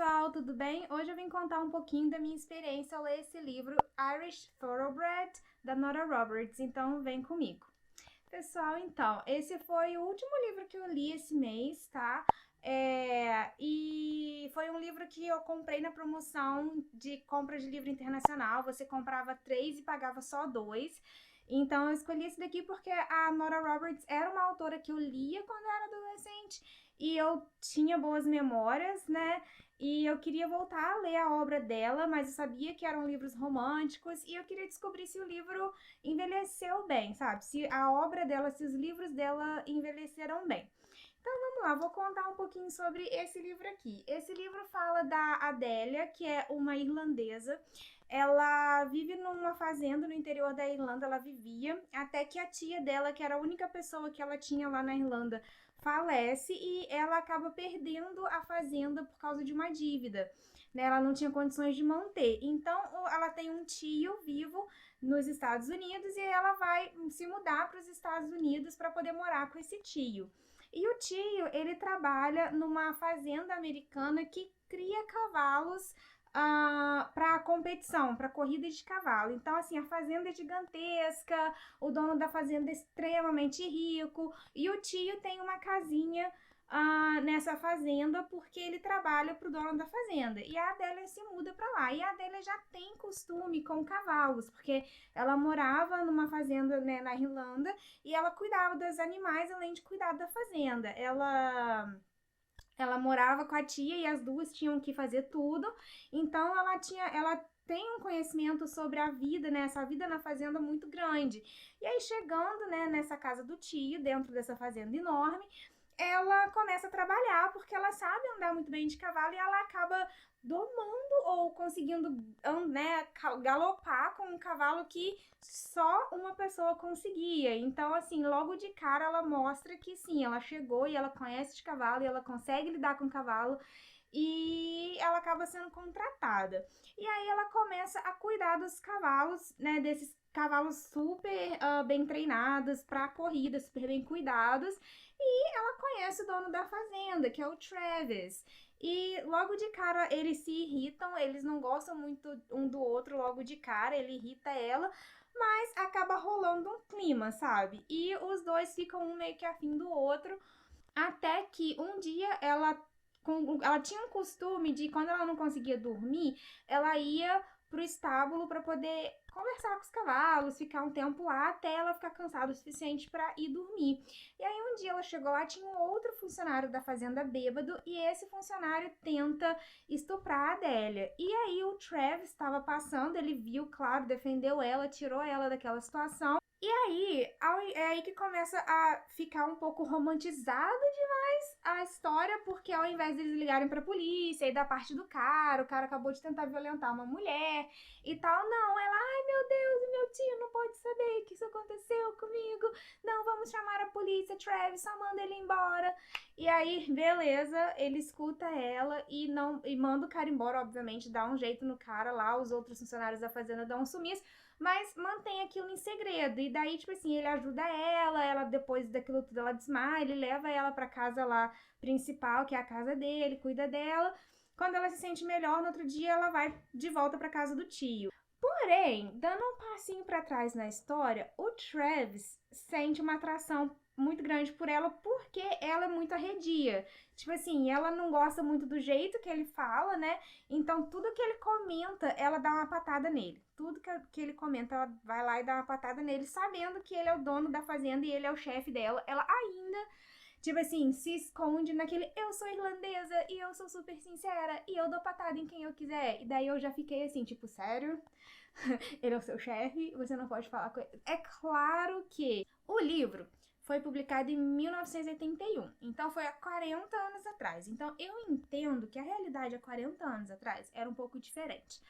pessoal, tudo bem? Hoje eu vim contar um pouquinho da minha experiência ao ler esse livro Irish Thoroughbred, da Nora Roberts, então vem comigo. Pessoal, então, esse foi o último livro que eu li esse mês, tá? E foi um livro que eu comprei na promoção de compra de livro internacional. Você comprava 3 e pagava só 2. Então eu escolhi esse daqui porque a Nora Roberts era uma autora que eu lia quando eu era adolescente e eu tinha boas memórias, né? E eu queria voltar a ler a obra dela, mas eu sabia que eram livros românticos e eu queria descobrir se o livro envelheceu bem, sabe? Se a obra dela, se os livros dela envelheceram bem. Então vamos lá, vou contar um pouquinho sobre esse livro aqui. Esse livro fala da Adélia, que é uma irlandesa. Ela vive numa fazenda no interior da Irlanda, ela vivia, até que a tia dela, que era a única pessoa que ela tinha lá na Irlanda, falece e ela acaba perdendo a fazenda por causa de uma dívida, né? Ela não tinha condições de manter. Então, ela tem um tio vivo nos Estados Unidos e ela vai se mudar para os Estados Unidos para poder morar com esse tio. E o tio, ele trabalha numa fazenda americana que cria cavalos para competição, para corrida de cavalo. Então, assim, a fazenda é gigantesca, o dono da fazenda é extremamente rico e o tio tem uma casinha nessa fazenda porque ele trabalha para o dono da fazenda. E a Adélia se muda para lá. E a Adélia já tem costume com cavalos, porque ela morava numa fazenda, né, na Irlanda e ela cuidava dos animais além de cuidar da fazenda. Ela morava com a tia e as duas tinham que fazer tudo. Então ela tem um conhecimento sobre a vida, né? Essa vida na fazenda muito grande. E aí chegando, né, nessa casa do tio, dentro dessa fazenda enorme, ela começa a trabalhar porque ela sabe andar muito bem de cavalo e ela acaba domando ou conseguindo, né, galopar com um cavalo que só uma pessoa conseguia. Então, assim, logo de cara ela mostra que sim, ela chegou e ela conhece de cavalo e ela consegue lidar com o cavalo e ela acaba sendo contratada. E aí ela começa a cuidar dos cavalos, né, desses cavalos super bem treinados para corrida, super bem cuidados. E ela conhece o dono da fazenda, que é o Travis. E logo de cara eles se irritam, eles não gostam muito um do outro logo de cara, ele irrita ela, mas acaba rolando um clima, sabe? E os dois ficam um meio que afim do outro, até que um dia ela tinha um costume de, quando ela não conseguia dormir, ela ia pro estábulo para poder conversar com os cavalos, ficar um tempo lá até ela ficar cansada o suficiente para ir dormir. E aí um dia ela chegou lá, tinha um outro funcionário da fazenda bêbado e esse funcionário tenta estuprar a Adélia. E aí o Travis estava passando, ele viu, claro, defendeu ela, tirou ela daquela situação. E aí, é aí que começa a ficar um pouco romantizado demais a história, porque ao invés de eles ligarem pra polícia e da parte do cara, o cara acabou de tentar violentar uma mulher e tal, não, ela, ai meu Deus, meu tio não pode saber que isso aconteceu comigo, não, vamos chamar a polícia, Travis, só manda ele embora. E aí, beleza, ele escuta ela e manda o cara embora, obviamente, dá um jeito no cara lá, os outros funcionários da fazenda dão um sumiço, mas mantém aquilo em segredo. E daí, tipo assim, ele ajuda ela depois daquilo tudo, ela desmaia, ele leva ela pra casa lá principal, que é a casa dele, cuida dela. Quando ela se sente melhor, no outro dia ela vai de volta pra casa do tio. Porém, dando um passinho pra trás na história, o Travis sente uma atração muito grande por ela porque ela é muito arredia. Tipo assim, ela não gosta muito do jeito que ele fala, né? Então, tudo que ele comenta, ela dá uma patada nele. Tudo que ele comenta, ela vai lá e dá uma patada nele, sabendo que ele é o dono da fazenda e ele é o chefe dela. Ela ainda, tipo assim, se esconde naquele eu sou irlandesa e eu sou super sincera e eu dou patada em quem eu quiser. E daí eu já fiquei assim, tipo, sério? Ele é o seu chefe, você não pode falar com ele. É claro que o livro foi publicado em 1981, então foi há 40 anos atrás. Então eu entendo que a realidade há 40 anos atrás era um pouco diferente.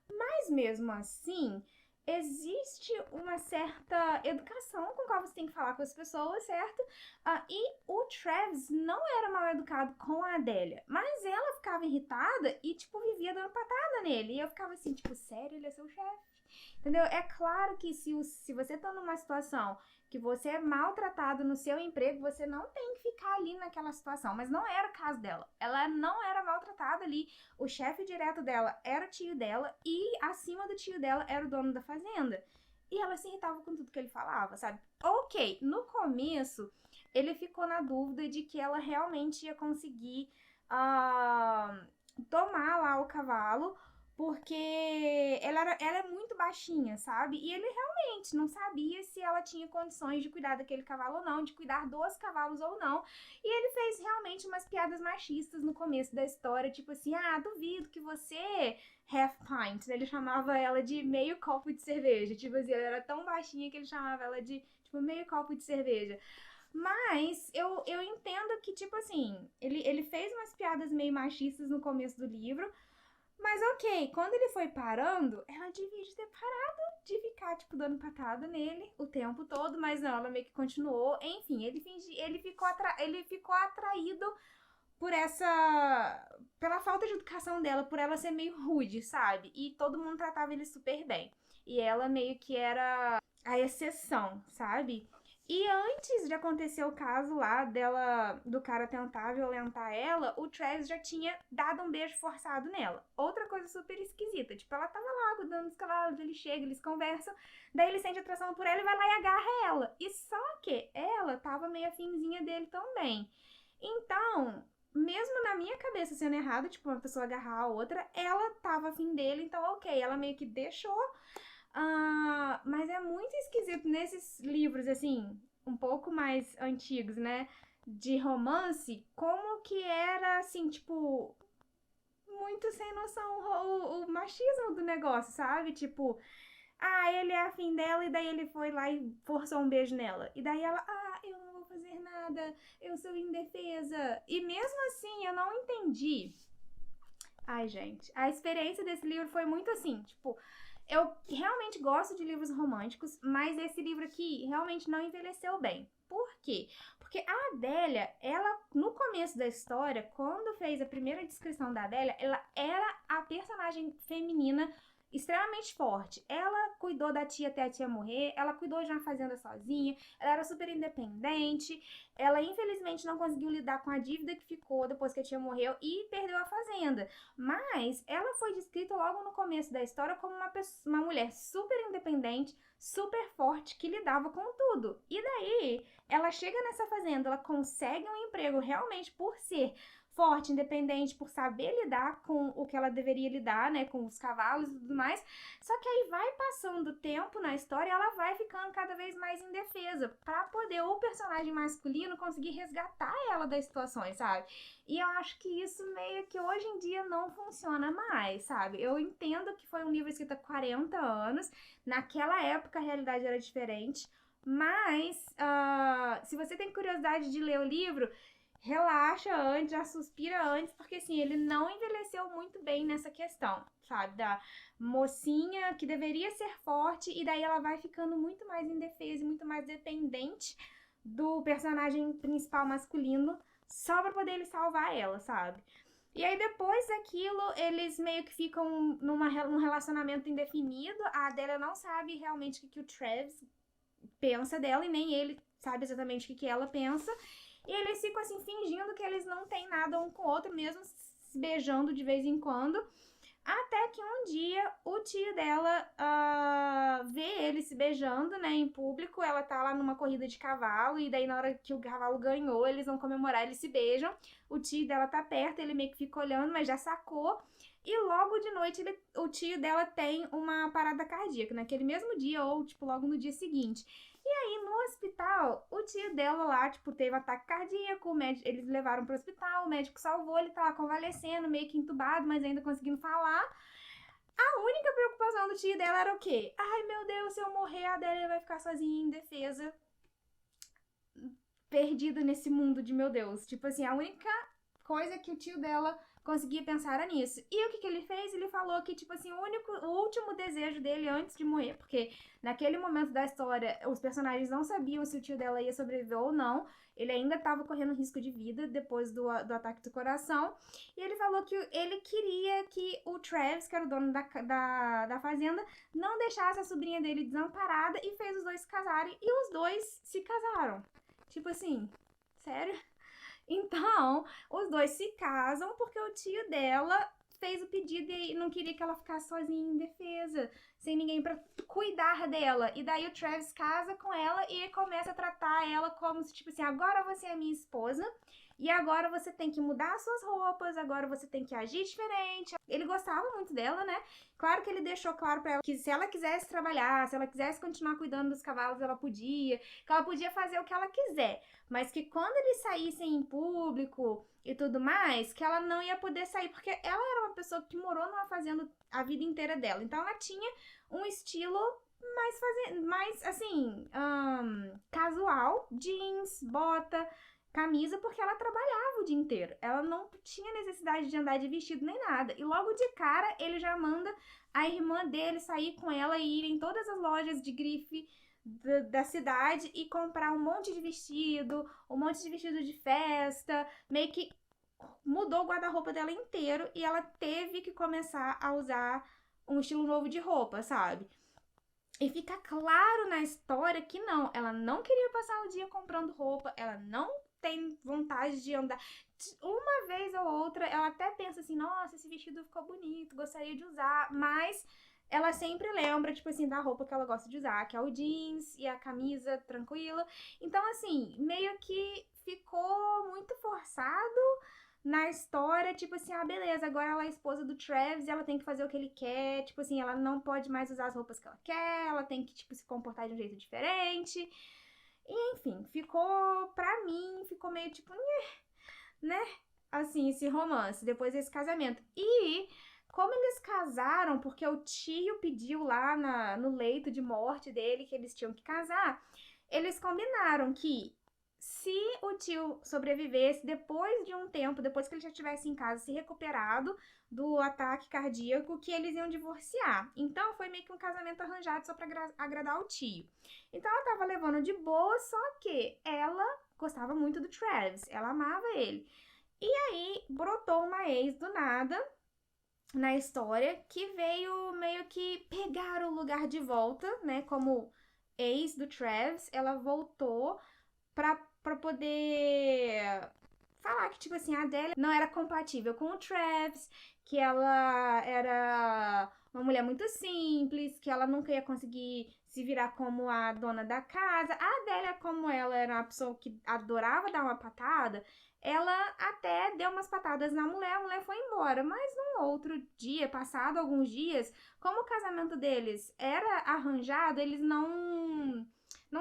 Mas mesmo assim, existe uma certa educação com qual você tem que falar com as pessoas, certo? E o Travis não era mal educado com a Adélia, mas ela ficava irritada e, tipo, vivia dando patada nele. E eu ficava assim, tipo, sério, ele é seu chefe? Entendeu? É claro que se você tá numa situação que você é maltratado no seu emprego, você não tem que ficar ali naquela situação. Mas não era o caso dela. Ela não era maltratada ali. O chefe direto dela era o tio dela e acima do tio dela era o dono da fazenda. E ela se irritava com tudo que ele falava, sabe? Ok, no começo ele ficou na dúvida de que ela realmente ia conseguir tomar lá o cavalo, porque ela é muito baixinha, sabe? E ele realmente não sabia se ela tinha condições de cuidar daquele cavalo ou não, de cuidar dos cavalos ou não. E ele fez realmente umas piadas machistas no começo da história, tipo assim, duvido que você half pint. Ele chamava ela de meio copo de cerveja. Tipo assim, ela era tão baixinha que ele chamava ela de, tipo, meio copo de cerveja. Mas eu entendo que, tipo assim, ele fez umas piadas meio machistas no começo do livro, mas ok, quando ele foi parando, ela devia ter parado de ficar, tipo, dando patada nele o tempo todo, mas não, ela meio que continuou. Enfim, ele ficou atraído por pela falta de educação dela, por ela ser meio rude, sabe? E todo mundo tratava ele super bem. E ela meio que era a exceção, sabe? E antes de acontecer o caso lá do cara tentar violentar ela, o Travis já tinha dado um beijo forçado nela. Outra coisa super esquisita, tipo, ela tava lá cuidando dos cavalos, ele chega, eles conversam, daí ele sente atração por ela e vai lá e agarra ela. E só que ela tava meio afinzinha dele também. Então, mesmo na minha cabeça sendo errado, tipo, uma pessoa agarrar a outra, ela tava afim dele, então ok, ela meio que deixou. Mas é muito esquisito nesses livros, assim, um pouco mais antigos, né? De romance, como que era, assim, tipo, muito sem noção o machismo do negócio, sabe? Tipo, ele é afim dela e daí ele foi lá e forçou um beijo nela. E daí ela, eu não vou fazer nada, eu sou indefesa. E mesmo assim, eu não entendi. Ai, gente, a experiência desse livro foi muito assim, tipo, eu realmente gosto de livros românticos, mas esse livro aqui realmente não envelheceu bem. Por quê? Porque a Adélia, ela, no começo da história, quando fez a primeira descrição da Adélia, ela era a personagem feminina extremamente forte. Ela cuidou da tia até a tia morrer, ela cuidou de uma fazenda sozinha, ela era super independente, ela infelizmente não conseguiu lidar com a dívida que ficou depois que a tia morreu e perdeu a fazenda. Mas ela foi descrita logo no começo da história como uma mulher super independente, super forte, que lidava com tudo. E daí, ela chega nessa fazenda, ela consegue um emprego realmente por ser forte, independente, por saber lidar com o que ela deveria lidar, né, com os cavalos e tudo mais. Só que aí vai passando o tempo na história e ela vai ficando cada vez mais indefesa para poder o personagem masculino conseguir resgatar ela das situações, sabe? E eu acho que isso meio que hoje em dia não funciona mais, sabe? Eu entendo que foi um livro escrito há 40 anos, naquela época a realidade era diferente, mas se você tem curiosidade de ler o livro, relaxa antes, já suspira antes, porque assim, ele não envelheceu muito bem nessa questão, sabe? Da mocinha que deveria ser forte e daí ela vai ficando muito mais indefesa e muito mais dependente do personagem principal masculino só pra poder ele salvar ela, sabe? E aí depois daquilo, eles meio que ficam num relacionamento indefinido. A Adélia não sabe realmente o que o Travis pensa dela e nem ele sabe exatamente o que ela pensa. E eles ficam assim, fingindo que eles não têm nada um com o outro, mesmo se beijando de vez em quando. Até que um dia o tio dela vê eles se beijando, né, em público. Ela tá lá numa corrida de cavalo, e daí na hora que o cavalo ganhou, eles vão comemorar, eles se beijam. O tio dela tá perto, ele meio que fica olhando, mas já sacou. E logo de noite o tio dela tem uma parada cardíaca, naquele mesmo dia ou, tipo, logo no dia seguinte. E aí, no hospital, o tio dela lá, tipo, teve ataque cardíaco, eles levaram pro hospital, o médico salvou, ele tá lá convalescendo, meio que entubado, mas ainda conseguindo falar. A única preocupação do tio dela era o quê? Ai, meu Deus, se eu morrer, a Adélia vai ficar sozinha, indefesa, perdida nesse mundo de meu Deus. Tipo assim, a única coisa que o tio dela conseguia pensar era nisso. E o que ele fez? Ele falou que, tipo assim, o último desejo dele antes de morrer, porque naquele momento da história, os personagens não sabiam se o tio dela ia sobreviver ou não. Ele ainda estava correndo risco de vida depois do ataque do coração. E ele falou que ele queria que o Travis, que era o dono da fazenda, não deixasse a sobrinha dele desamparada e fez os dois se casarem. E os dois se casaram. Tipo assim, sério? Então, os dois se casam porque o tio dela fez o pedido e não queria que ela ficasse sozinha em defesa, sem ninguém pra cuidar dela. E daí o Travis casa com ela e começa a tratar ela como se, tipo assim, agora você é minha esposa e agora você tem que mudar as suas roupas, agora você tem que agir diferente. Ele gostava muito dela, né? Claro que ele deixou claro pra ela que se ela quisesse trabalhar, se ela quisesse continuar cuidando dos cavalos, ela podia, que ela podia fazer o que ela quiser, mas que quando eles saíssem em público e tudo mais, que ela não ia poder sair, porque ela era uma pessoa que morou numa fazenda a vida inteira dela, então ela tinha um estilo mais assim, casual, jeans, bota, camisa, porque ela trabalhava o dia inteiro. Ela não tinha necessidade de andar de vestido nem nada. E logo de cara, ele já manda a irmã dele sair com ela e ir em todas as lojas de grife da cidade e comprar um monte de vestido de festa, meio que mudou o guarda-roupa dela inteiro e ela teve que começar a usar um estilo novo de roupa, sabe? E fica claro na história que não, ela não queria passar o dia comprando roupa, ela não tem vontade de andar. Uma vez ou outra, ela até pensa assim, nossa, esse vestido ficou bonito, gostaria de usar, mas ela sempre lembra, tipo assim, da roupa que ela gosta de usar, que é o jeans e a camisa tranquila. Então, assim, meio que ficou muito forçado na história, tipo assim, ah, beleza, agora ela é esposa do Travis e ela tem que fazer o que ele quer, tipo assim, ela não pode mais usar as roupas que ela quer, ela tem que, tipo, se comportar de um jeito diferente. E, enfim, pra mim, ficou meio tipo, né? Assim, esse romance, depois desse casamento. E como eles casaram, porque o tio pediu lá no leito de morte dele que eles tinham que casar, eles combinaram que se o tio sobrevivesse depois de um tempo, depois que ele já estivesse em casa, se recuperado do ataque cardíaco, que eles iam divorciar. Então foi meio que um casamento arranjado só pra agradar o tio. Então ela tava levando de boa, só que ela gostava muito do Travis, ela amava ele. E aí brotou uma ex do nada na história que veio meio que pegar o lugar de volta, né? Como ex do Travis, ela voltou pra poder falar que, tipo assim, a Adélia não era compatível com o Travis, que ela era uma mulher muito simples, que ela nunca ia conseguir se virar como a dona da casa. A Adélia, como ela era uma pessoa que adorava dar uma patada, ela até deu umas patadas na mulher, a mulher foi embora. Mas num outro dia, passado alguns dias, como o casamento deles era arranjado, eles não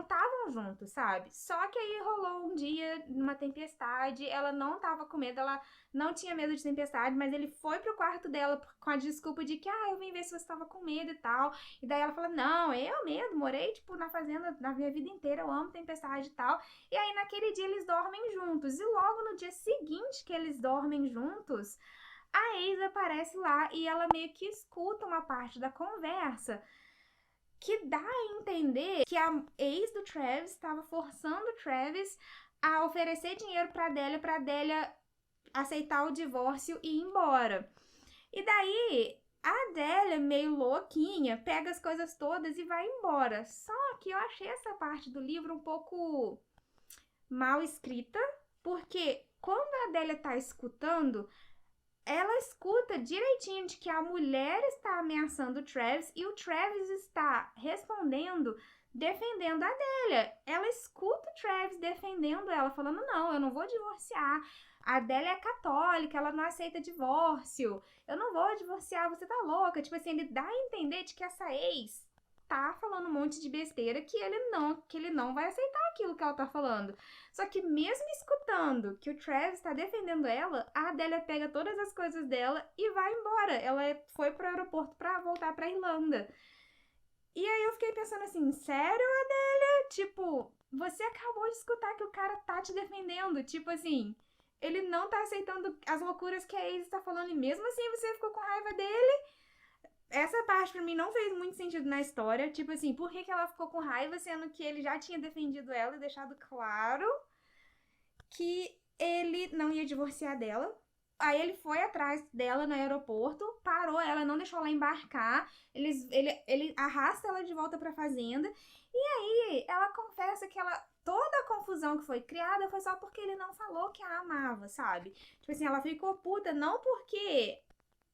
estavam juntos, sabe? Só que aí rolou um dia, uma tempestade, ela não tava com medo, ela não tinha medo de tempestade, mas ele foi pro quarto dela com a desculpa de que, eu vim ver se você tava com medo e tal. E daí ela fala, não, eu mesmo, morei, tipo, na fazenda na minha vida inteira, eu amo tempestade e tal. E aí naquele dia eles dormem juntos, e logo no dia seguinte que eles dormem juntos, a ex aparece lá e ela meio que escuta uma parte da conversa que dá a entender que a ex do Travis estava forçando o Travis a oferecer dinheiro pra Adélia aceitar o divórcio e ir embora. E daí, a Adélia, meio louquinha, pega as coisas todas e vai embora. Só que eu achei essa parte do livro um pouco mal escrita, porque quando a Adélia tá escutando, ela escuta direitinho de que a mulher está ameaçando o Travis e o Travis está respondendo, defendendo a Adélia. Ela escuta o Travis defendendo ela, falando, não, eu não vou divorciar. A Adélia é católica, ela não aceita divórcio. Eu não vou divorciar, você tá louca. Tipo assim, ele dá a entender de que essa ex tá falando um monte de besteira que ele não vai aceitar aquilo que ela tá falando. Só que mesmo escutando que o Travis tá defendendo ela, a Adélia pega todas as coisas dela e vai embora. Ela foi pro aeroporto pra voltar pra Irlanda. E aí eu fiquei pensando assim, sério, Adélia? Tipo, você acabou de escutar que o cara tá te defendendo. Tipo assim, Ele não tá aceitando as loucuras que a Ace tá falando e mesmo assim você ficou com raiva dele. Essa parte pra mim não fez muito sentido na história. Tipo assim, por que ela ficou com raiva, sendo que ele já tinha defendido ela e deixado claro que ele não ia divorciar dela. Aí ele foi atrás dela no aeroporto, parou ela, não deixou ela embarcar. Ele arrasta ela de volta pra fazenda. E aí ela confessa que toda a confusão que foi criada foi só porque ele não falou que a amava, sabe? Tipo assim, ela ficou puta não porque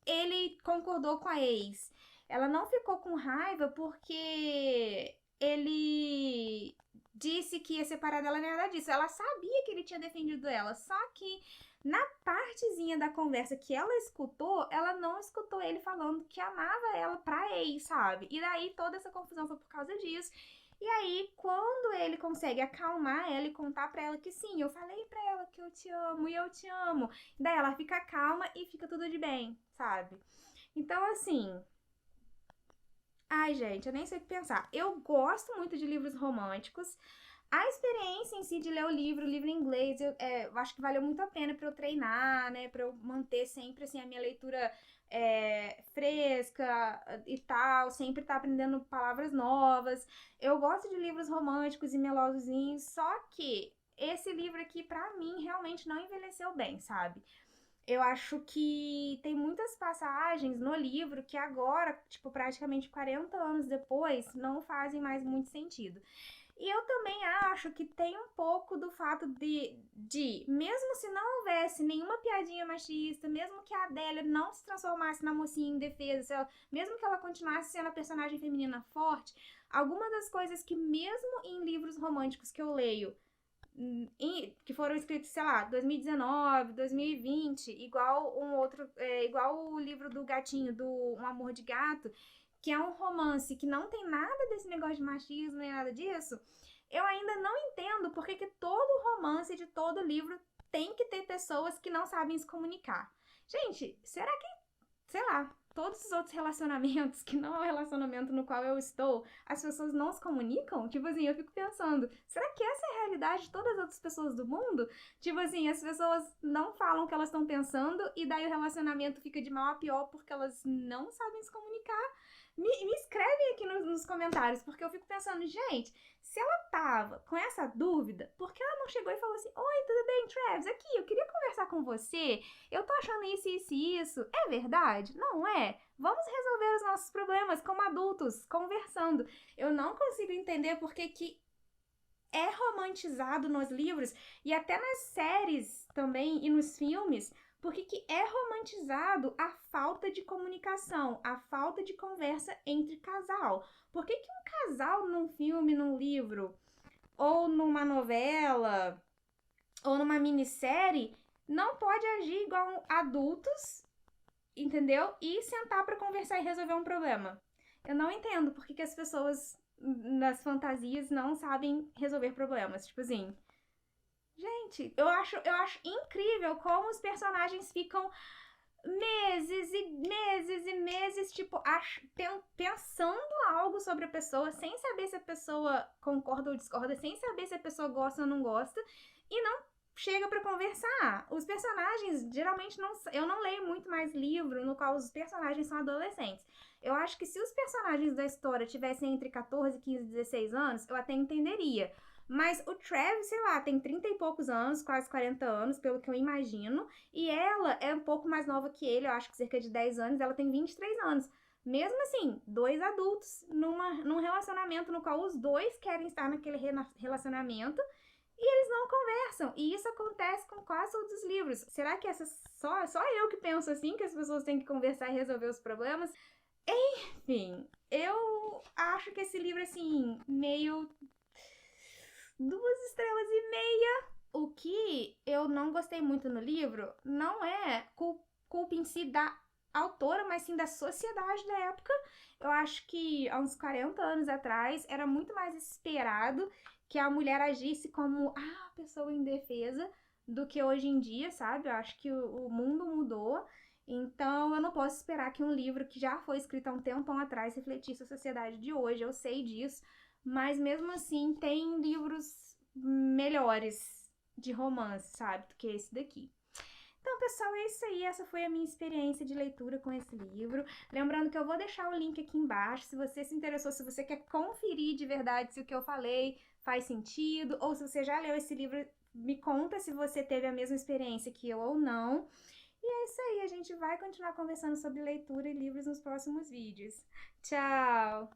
ele concordou com a ex. Ela não ficou com raiva porque ele disse que ia separar dela, nem nada disso. Ela sabia que ele tinha defendido ela, só que na partezinha da conversa que ela escutou, ela não escutou ele falando que amava ela pra ex, sabe? E daí toda essa confusão foi por causa disso. E aí, quando ele consegue acalmar ela e contar pra ela que sim, eu falei pra ela que eu te amo e eu te amo, daí ela fica calma e fica tudo de bem, sabe? Então, assim, ai, gente, eu nem sei o que pensar. Eu gosto muito de livros românticos. A experiência em si de ler o livro em inglês, eu acho que valeu muito a pena pra eu treinar, né? Pra eu manter sempre, assim, a minha leitura fresca e tal, sempre tá aprendendo palavras novas. Eu gosto de livros românticos e melosozinhos, só que esse livro aqui, pra mim, realmente não envelheceu bem, sabe? Eu acho que tem muitas passagens no livro que agora, tipo, praticamente 40 anos depois, não fazem mais muito sentido. E eu também acho que tem um pouco do fato mesmo se não houvesse nenhuma piadinha machista, mesmo que a Adélia não se transformasse na mocinha indefesa, mesmo que ela continuasse sendo a personagem feminina forte, algumas das coisas que mesmo em livros românticos que eu leio, que foram escritos, sei lá, 2019, 2020, igual o livro do gatinho, do Um Amor de Gato, que é um romance que não tem nada desse negócio de machismo nem nada disso, eu ainda não entendo porque que todo romance de todo livro tem que ter pessoas que não sabem se comunicar. Gente, será que, sei lá, todos os outros relacionamentos que não é o relacionamento no qual eu estou, as pessoas não se comunicam? Tipo assim, eu fico pensando, será que essa é a realidade de todas as outras pessoas do mundo? Tipo assim, as pessoas não falam o que elas estão pensando e daí o relacionamento fica de mal a pior porque elas não sabem se comunicar. Me escrevem aqui nos comentários, porque eu fico pensando, gente, se ela tava com essa dúvida, por que ela não chegou e falou assim: Oi, tudo bem, Travis? Aqui, eu queria conversar com você. Eu tô achando isso, isso e isso. É verdade? Não é? Vamos resolver os nossos problemas como adultos, conversando. Eu não consigo entender porque que é romantizado nos livros e até nas séries também e nos filmes, porque que é romantizado a falta de comunicação, a falta de conversa entre casal. Por que um casal num filme, num livro, ou numa novela, ou numa minissérie, não pode agir igual adultos, entendeu? E sentar pra conversar e resolver um problema. Eu não entendo por que as pessoas nas fantasias não sabem resolver problemas. Tipo assim, gente, eu acho incrível como os personagens ficam meses e meses e meses, tipo, pensando algo sobre a pessoa, sem saber se a pessoa concorda ou discorda, sem saber se a pessoa gosta ou não gosta, e não chega pra conversar. Os personagens, geralmente, não. Eu não leio muito mais livro no qual os personagens são adolescentes. Eu acho que se os personagens da história tivessem entre 14, 15 e 16 anos, eu até entenderia. Mas o Travis, sei lá, tem 30 e poucos anos, quase 40 anos, pelo que eu imagino. E ela é um pouco mais nova que ele, eu acho que cerca de 10 anos. Ela tem 23 anos. Mesmo assim, dois adultos num relacionamento no qual os dois querem estar naquele relacionamento e eles não conversam. E isso acontece com quase todos os livros. Será que só eu que penso assim, que as pessoas têm que conversar e resolver os problemas? Enfim, eu acho que esse livro, assim, meio 2 estrelas e meia. O que eu não gostei muito no livro não é culpa em si da autora, mas sim da sociedade da época. Eu acho que há uns 40 anos atrás era muito mais esperado que a mulher agisse como a pessoa indefesa do que hoje em dia, sabe? Eu acho que o mundo mudou. Então, eu não posso esperar que um livro que já foi escrito há um tempão atrás refletisse a sociedade de hoje. Eu sei disso. Mas mesmo assim, tem livros melhores de romance, sabe? Do que esse daqui. Então, pessoal, é isso aí. Essa foi a minha experiência de leitura com esse livro. Lembrando que eu vou deixar o link aqui embaixo. Se você se interessou, se você quer conferir de verdade se o que eu falei faz sentido, ou se você já leu esse livro, me conta se você teve a mesma experiência que eu ou não. E é isso aí. A gente vai continuar conversando sobre leitura e livros nos próximos vídeos. Tchau!